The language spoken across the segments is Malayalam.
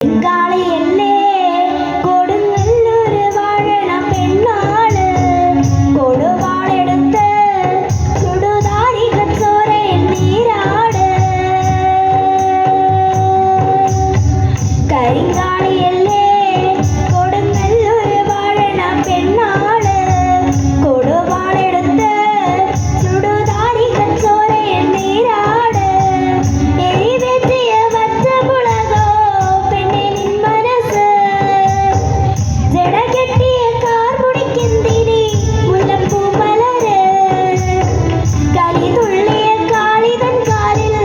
കാളിയല്ലേ കൊടുങ്ങല്ലൂര് വാഴണ പെണ്ണാണ് കൊടുവാളെടുത്ത് ചുടുതാരി കച്ചോരയിൽ നീരാട് കരിങ്കാളിയല്ലേ കൊടുങ്ങല്ലൂര് വാഴണ പെണ്ണാണ് കൊടുവാളെടുത്ത് ചുടുതാരി കച്ചോരയിൽ നീരാട് എരിവെറ്റിയ പച്ചമുളകോ പെണ്ണെ നിൻ മനസ്സ് ജടകെട്ടിയ കാർമുടിക്കെന്തിരി മുല്ലപ്പൂ മലര് കലി തുള്ളിയ കാളിതൻ കാലിൽ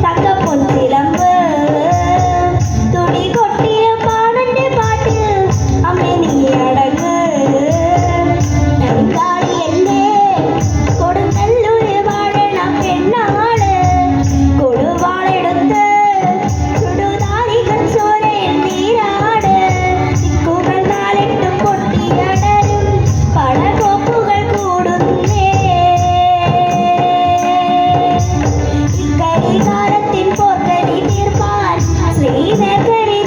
തങ്കപ്പൊൻതിലമ്പ് തുണി കൊട്ടിയ പാണന്റെ പാട്ടിൽ അമ്മേ നീ അടങ്ങ് കരിങ്കാളിയല്ലേ കൊടുങ്ങല്ലൂര് വാഴണ പെണ്ണാണ് കൊടുവാളെടുത്ത് ചുടുതാരി കച്ചോരയിൽ നീരാട് ദിക്കുകൾ നാലെട്ടും പൊട്ടിയടരും പടകോപ്പുകൾ കൂടുന്നേ ഇക്കരികാലത്തിൻ പോർക്കരി തീർപ്പാൻ ശ്രീനഗരി